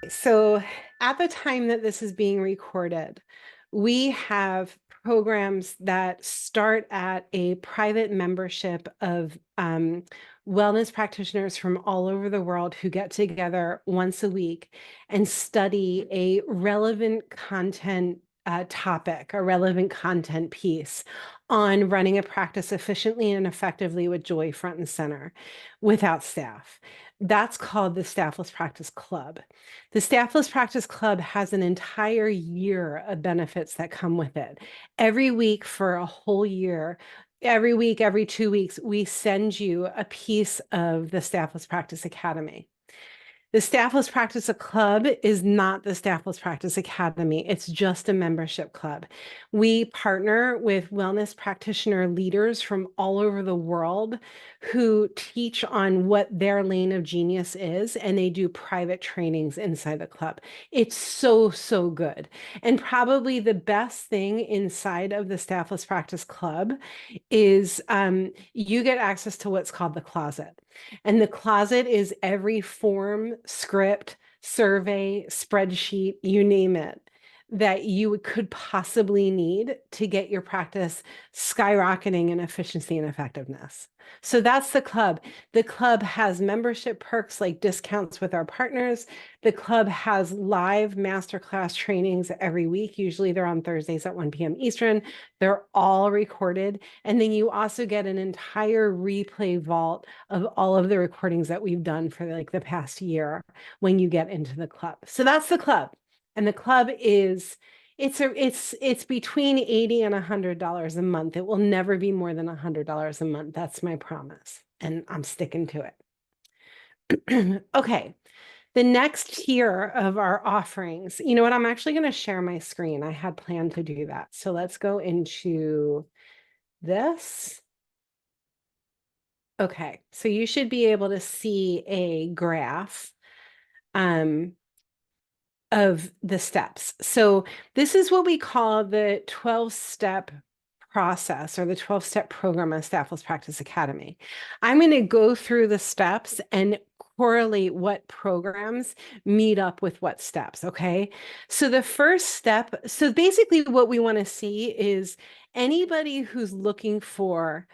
So at the time that this is being recorded, we have programs that start at a private membership of wellness practitioners from all over the world who get together once a week and study a relevant content topic, a relevant content piece on running a practice efficiently and effectively with joy front and center without staff. That's called the Staffless Practice Club. The Staffless Practice Club has an entire year of benefits that come with it. Every week for a whole year, every week, every 2 weeks, we send you a piece of the Staffless Practice Academy. The Staffless Practice Club is not the Staffless Practice Academy. It's just a membership club. We partner with wellness practitioner leaders from all over the world who teach on what their lane of genius is, and they do private trainings inside the club. It's so, so good. And probably the best thing inside of the Staffless Practice Club is you get access to what's called the closet. And the closet is every form, script, survey, spreadsheet, you name it, that you could possibly need to get your practice skyrocketing in efficiency and effectiveness. So that's the club. The club has membership perks like discounts with our partners. The club has live masterclass trainings every week. Usually they're on Thursdays at 1 p.m. Eastern. They're all recorded. And then you also get an entire replay vault of all of the recordings that we've done for like the past year when you get into the club. So that's the club. And the club is it's between $80 and $100 a month. It will never be more than $100 a month. That's my promise. And I'm sticking to it. Okay. The next tier of our offerings, you know what? I'm actually going to share my screen. I had planned to do that. So let's go into this. Okay. So you should be able to see a graph of the steps. So this is what we call the 12-step process or the 12-step program of Staffless Practice Academy. I'm going to go through the steps and correlate what programs meet up with what steps, okay? So the first step, so basically what we want to see is anybody who's looking for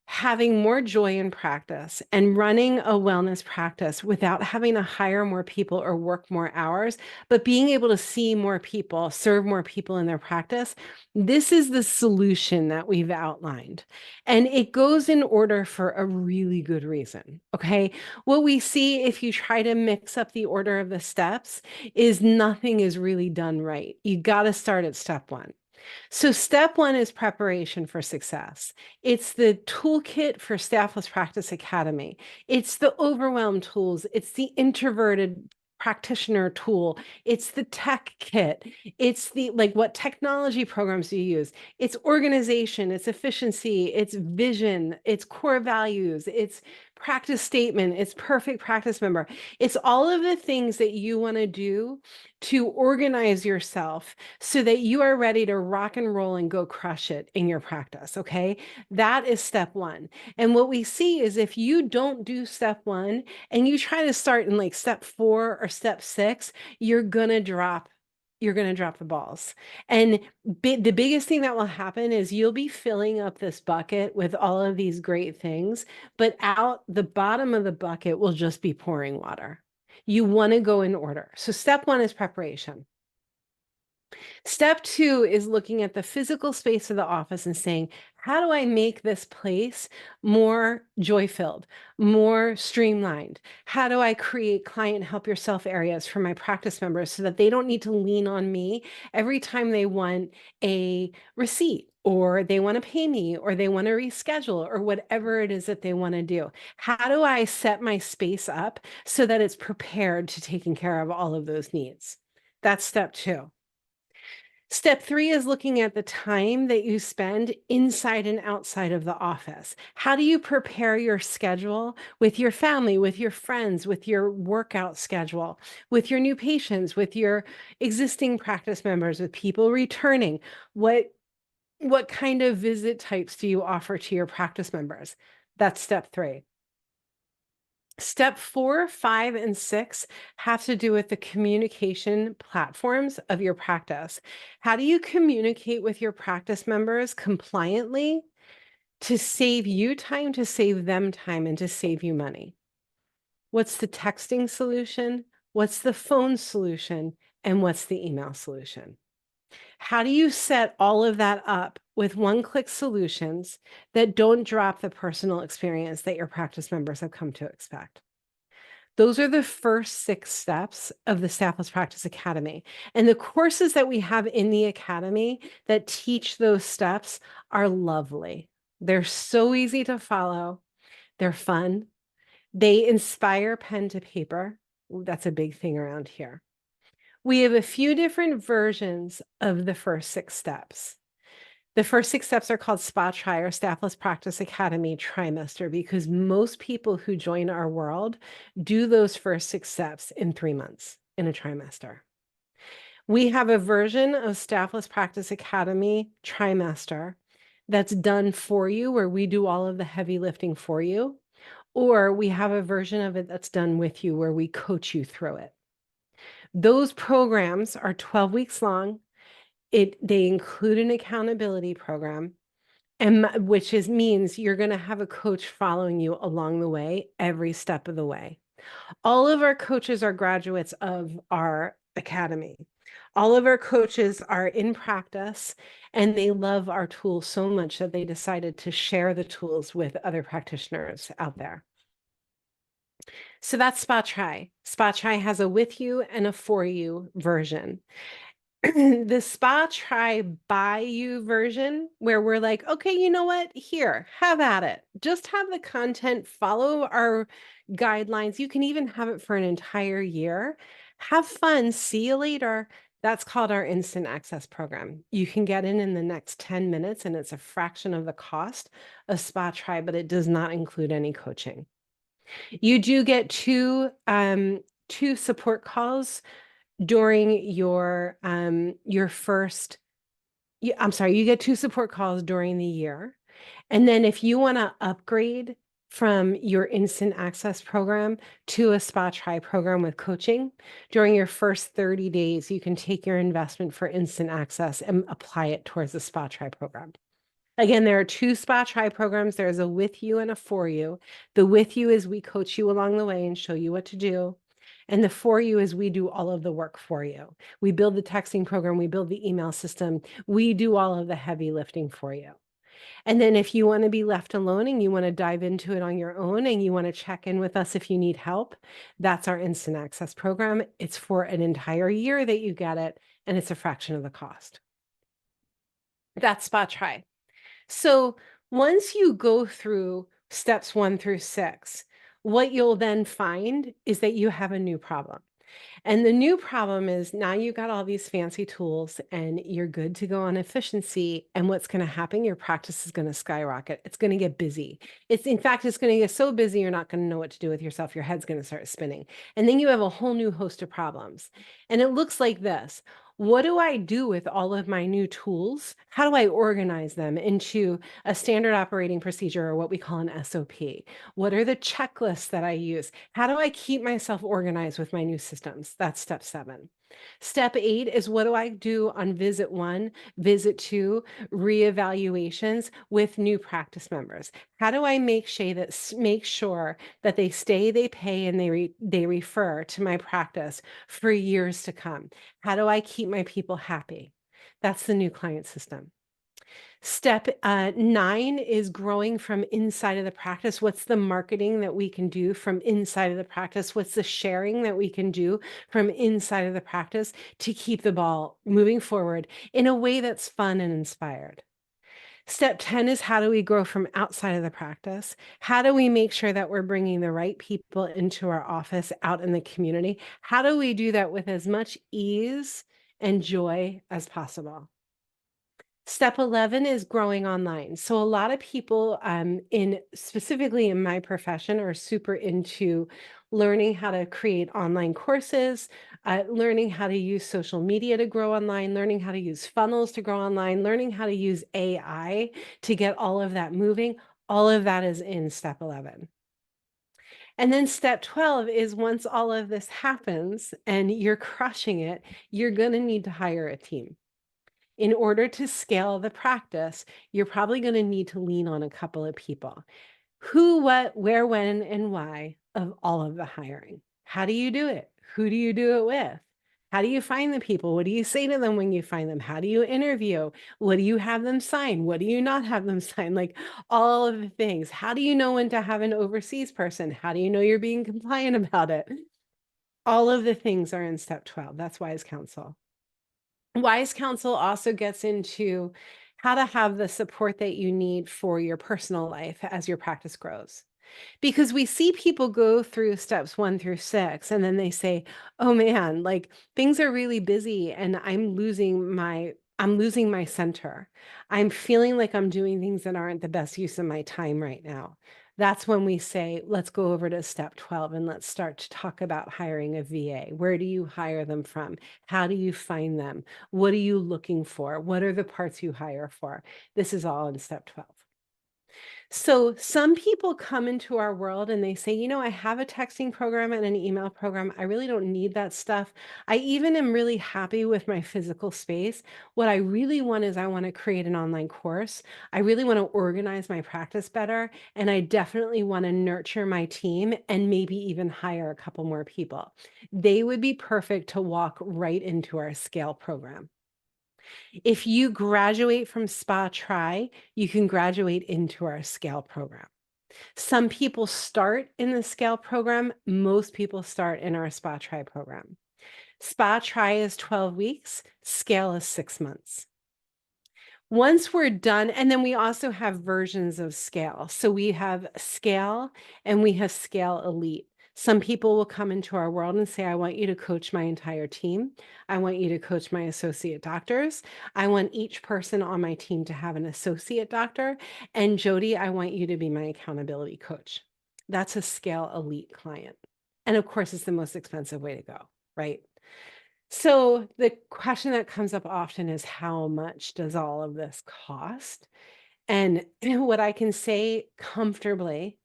having more joy in practice and running a wellness practice without having to hire more people or work more hours, but being able to see more people, serve more people in their practice. This is the solution that we've outlined. And it goes in order for a really good reason. Okay. What we see if you try to mix up the order of the steps is nothing is really done right. You got to start at step one. So step one is preparation for success. It's the toolkit for Staffless Practice Academy. It's the overwhelm tools. It's the introverted practitioner tool. It's the tech kit. It's the what technology programs do you use? It's organization, it's efficiency, it's vision, it's core values, it's practice statement, it's perfect practice member. It's all of the things that you want to do to organize yourself so that you are ready to rock and roll and go crush it in your practice. Okay. That is step one. And what we see is if you don't do step one and you try to start in like step 4 or step 6, you're going to drop the balls. And the biggest thing that will happen is you'll be filling up this bucket with all of these great things, but out the bottom of the bucket will just be pouring water. You want to go in order. So step one is preparation. Step 2 is looking at the physical space of the office and saying, how do I make this place more joy-filled, more streamlined? How do I create client help yourself areas for my practice members so that they don't need to lean on me every time they want a receipt or they want to pay me or they want to reschedule or whatever it is that they want to do? How do I set my space up so that it's prepared to taking care of all of those needs? That's step 2. Step 3 is looking at the time that you spend inside and outside of the office. How do you prepare your schedule with your family, with your friends, with your workout schedule, with your new patients, with your existing practice members, with people returning? What kind of visit types do you offer to your practice members? That's step 3. Step 4, 5, and 6 have to do with the communication platforms of your practice. How do you communicate with your practice members compliantly to save you time, to save them time, and to save you money? What's the texting solution? What's the phone solution? And what's the email solution? How do you set all of that up with one-click solutions that don't drop the personal experience that your practice members have come to expect? Those are the first 6 steps of the Staffless Practice Academy. And the courses that we have in the academy that teach those steps are lovely. They're so easy to follow. They're fun. They inspire pen to paper. That's a big thing around here. We have a few different versions of the first 6 steps. The first 6 steps are called SPA Tri or Staffless Practice Academy trimester because most people who join our world do those first 6 steps in 3 months in a trimester. We have a version of Staffless Practice Academy trimester that's done for you where we do all of the heavy lifting for you, or we have a version of it that's done with you where we coach you through it. Those programs are 12 weeks long. They include an accountability program, and which means you're gonna have a coach following you along the way, every step of the way. All of our coaches are graduates of our academy. All of our coaches are in practice, and they love our tools so much that they decided to share the tools with other practitioners out there. So that's SPA Tri. SPA Tri has a with you and a for you version. The SPA Tri by you version, where we're like, okay, you know what? Here, have at it. Just have the content, follow our guidelines. You can even have it for an entire year. Have fun. See you later. That's called our instant access program. You can get in the next 10 minutes, and it's a fraction of the cost of SPA Tri, but it does not include any coaching. You do get two support calls during your first, I'm sorry, you get 2 support calls during the year. And then if you want to upgrade from your instant access program to a SPA Tri program with coaching, during your first 30 days, you can take your investment for instant access and apply it towards the SPA Tri program. Again, there are 2 SPA Tri programs. There's a with you and a for you. The with you is we coach you along the way and show you what to do. And the for you is we do all of the work for you. We build the texting program, we build the email system, we do all of the heavy lifting for you. And then if you want to be left alone and you want to dive into it on your own and you want to check in with us if you need help, that's our instant access program. It's for an entire year that you get it, and it's a fraction of the cost. That's SPA Tri. So once you go through steps 1 through 6, what you'll then find is that you have a new problem. And the new problem is now you've got all these fancy tools and you're good to go on efficiency. And what's going to happen? Your practice is going to skyrocket. It's going to get busy. In fact, it's going to get so busy, you're not going to know what to do with yourself. Your head's going to start spinning. And then you have a whole new host of problems. And it looks like this. What do I do with all of my new tools? How do I organize them into a standard operating procedure, or what we call an SOP? What are the checklists that I use? How do I keep myself organized with my new systems? That's step 7. Step 8 is what do I do on visit 1, visit 2, reevaluations with new practice members? How do I make sure that they stay, they pay, and they refer to my practice for years to come? How do I keep my people happy? That's the new client system. Step 9 is growing from inside of the practice. What's the marketing that we can do from inside of the practice? What's the sharing that we can do from inside of the practice to keep the ball moving forward in a way that's fun and inspired? Step 10 is how do we grow from outside of the practice? How do we make sure that we're bringing the right people into our office out in the community? How do we do that with as much ease and joy as possible? Step 11 is growing online. So a lot of people specifically in my profession are super into learning how to create online courses, learning how to use social media to grow online, learning how to use funnels to grow online, learning how to use AI to get all of that moving. All of that is in step 11. And then step 12 is once all of this happens and you're crushing it, you're going to need to hire a team. In order to scale the practice, you're probably going to need to lean on a couple of people. Who, what, where, when, and why of all of the hiring. How do you do it? Who do you do it with? How do you find the people? What do you say to them when you find them? How do you interview? What do you have them sign? What do you not have them sign? Like all of the things. How do you know when to have an overseas person? How do you know you're being compliant about it? All of the things are in step 12. That's wise counsel. Wise counsel also gets into how to have the support that you need for your personal life as your practice grows. Because we see people go through steps 1 through 6, and then they say, "Oh man, like things are really busy and I'm losing my center. I'm feeling like I'm doing things that aren't the best use of my time right now." That's when we say, let's go over to step 12 and let's start to talk about hiring a VA. Where do you hire them from? How do you find them? What are you looking for? What are the parts you hire for? This is all in step 12. So some people come into our world and they say, I have a texting program and an email program. I really don't need that stuff. I even am really happy with my physical space. What I really want is I want to create an online course. I really want to organize my practice better. And I definitely want to nurture my team and maybe even hire a couple more people. They would be perfect to walk right into our scale program. If you graduate from Spa Tri, you can graduate into our scale program. Some people start in the scale program. Most people start in our Spa Tri program. Spa Tri is 12 weeks. Scale is 6 months. Once we're done, and then we also have versions of scale. So we have scale and we have scale elite. Some people will come into our world and say, I want you to coach my entire team. I want you to coach my associate doctors. I want each person on my team to have an associate doctor. And Jody, I want you to be my accountability coach. That's a scale elite client. And of course, it's the most expensive way to go, right? So the question that comes up often is how much does all of this cost? And what I can say comfortably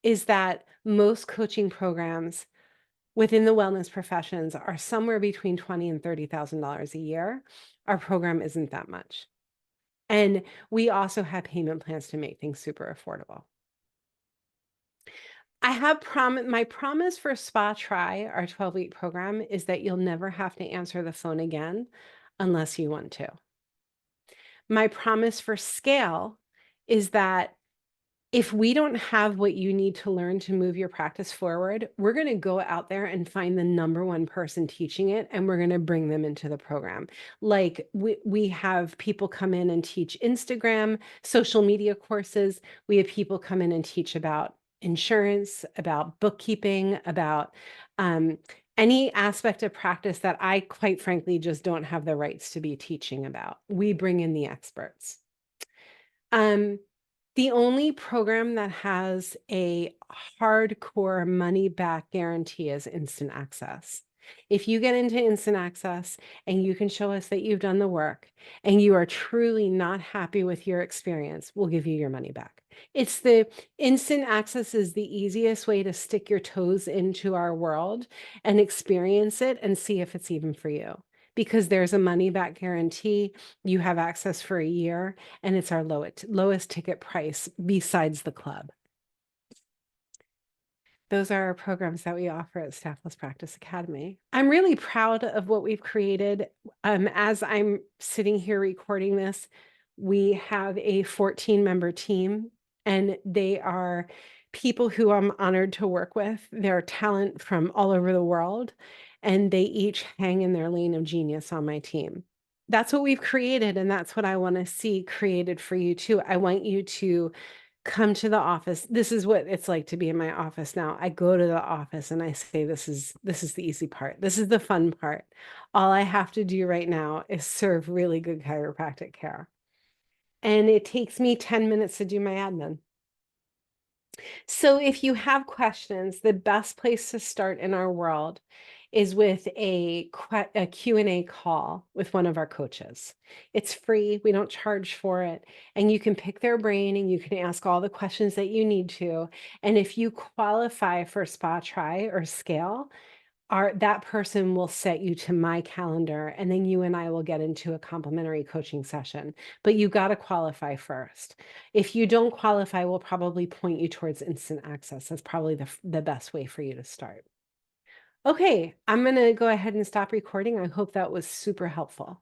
is that most coaching programs within the wellness professions are somewhere between $20,000 and $30,000 a year. Our program isn't that much. And we also have payment plans to make things super affordable. I have my promise for Spa Tri, our 12-week program, is that you'll never have to answer the phone again unless you want to. My promise for Scale is that if we don't have what you need to learn to move your practice forward, we're going to go out there and find the number one person teaching it, and we're going to bring them into the program. Like we have people come in and teach Instagram, social media courses. We have people come in and teach about insurance, about bookkeeping, about any aspect of practice that I, quite frankly, just don't have the rights to be teaching about. We bring in the experts. The only program that has a hardcore money back guarantee is Instant Access. If you get into Instant Access and you can show us that you've done the work and you are truly not happy with your experience, we'll give you your money back. It's the Instant Access is the easiest way to stick your toes into our world and experience it and see if it's even for you. Because there's a money back guarantee, you have access for a year, and it's our lowest ticket price besides the club. Those are our programs that we offer at Staffless Practice Academy. I'm really proud of what we've created. As I'm sitting here recording this, we have a 14-member team, and they are people who I'm honored to work with. They're talent from all over the world, and they each hang in their lane of genius on my team. That's what we've created, and that's what I want to see created for you too. I want you to come to the office. This is what it's like to be in my office now. I go to the office and I say, this is the easy part. This is the fun part. All I have to do right now is serve really good chiropractic care. And it takes me 10 minutes to do my admin. So if you have questions, the best place to start in our world is with a Q&A call with one of our coaches. It's free, we don't charge for it, and you can pick their brain and you can ask all the questions that you need to. And if you qualify for Spa Try or Scale, that person will set you to my calendar, and then you and I will get into a complimentary coaching session. But you got to qualify first. If you don't qualify, we'll probably point you towards instant access. That's probably the best way for you to start. Okay, I'm going to go ahead and stop recording. I hope that was super helpful.